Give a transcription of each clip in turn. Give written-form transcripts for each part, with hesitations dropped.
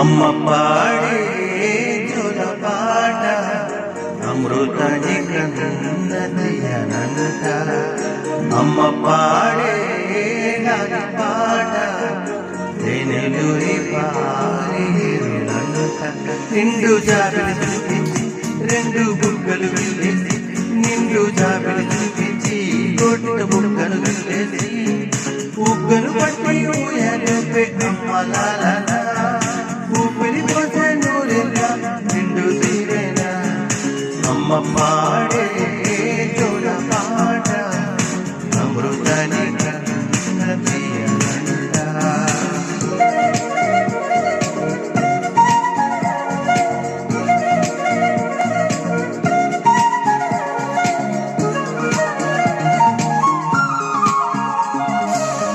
అమ్మ పాడే జోల పాట అమృతాన్ని కన్నది అనంత అమ్మ పాడే గాలి పాట తేనెలూరి పారేరులంత నిండు జాబిలి చూపించి రెండు బుగ్గలు వెళ్ళేసి నిండు జాబిలి చూపించి కోటిన బుగ్గలు వెళ్ళేసి బుగ్గలు పట్టి ఊయలు పెట్టమ్మలాల ఊపిరి పోసే నూరెల్లా నిండు తీరేనా అమ్మ పాడే జోల పాట అమృతాన్ని కన్నది అనంత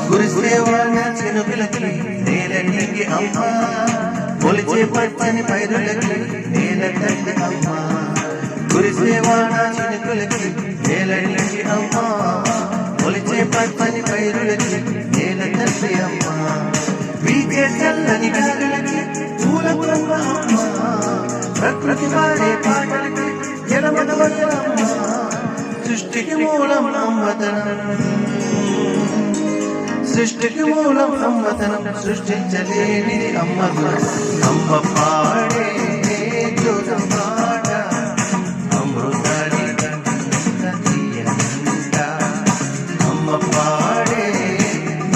గురిసేవాన చినుకులకి నేలకి అమ్మ మొలిచే పచ్చని పైరులకి నేల తల్లి అమ్మ గురిసేవాన చినుకులకి నేలకి అమ్మ మొలిచే పచ్చని పైరులకి నేల తల్లి అమ్మ వీచే చల్లని గాలులకి పూల బ్రహ్మ అమ్మ ప్రకృతి పాడే పాటలకి జలమదవల్ల అమ్మ సృష్టికి మూలం అమ్మతనం సృష్టికి మూలం అమ్మతనం సృష్టించలేనిది అమ్మ గుణం అమ్మ పాడే జోల పాట అమృతాన్ని కన్నది అనంత అమ్మ పాడే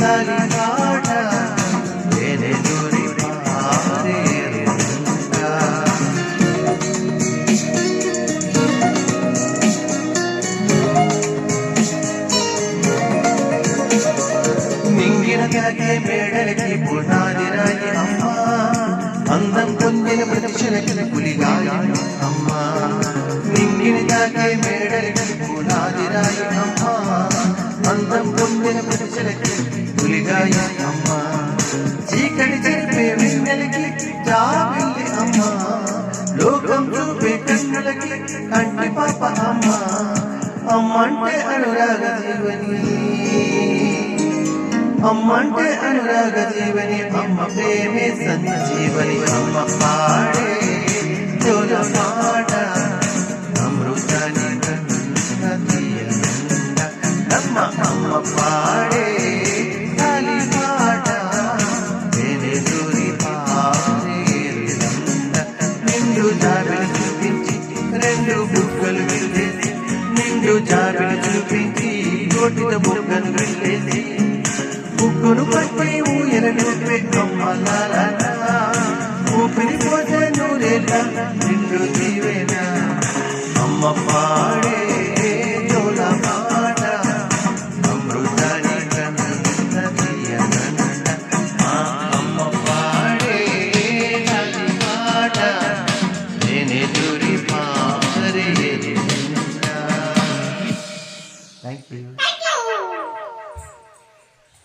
గాలి పాట తేనెలూరి పారేరులంత నింగినకే మేడలకి పునాది రాయి అమ్మ అందం పొందిన ప్రతిక్షలకి పులిగాయి అమ్మ నింగినకే మేడలకి పునాది రాయి అమ్మ అందం పొందిన ప్రతిక్షలకి పులిగాయి అమ్మ చీకటి చెప్పే వెన్నెలకి జాబిల్లి అమ్మ లోకం చూపే కన్నులకి కంటి పాప అమ్మ అమ్మంటే అనురాగ జీవని అమ్మంటే అనురాగ జీవని అమ్మ ప్రేమే సంజీవని అమ్మ పాడే జోల పాట అమృతాన్ని కన్నది అనంత అమ్మ పాడే గాలి పాట తేనెలూరి పారేరులంత నిండు జాబిలి చూపించి రెండు బుగ్గలు వెళ్ళేసి నిండు జాబిలి చూపించి కోటిన బుగ్గలు వెళ్ళేసి బుక్కును పట్టి ఊయలను పెట్టమ్మలాల ఊపిరి పోసే నూరేలా నిండు తీవేనా అమ్మ పాడే జోల పాట అమృతాన్ని కన్నది అనంత అమ్మ పాడే గాలి పాట తేనెలూరి పారేరులంత. Thank you.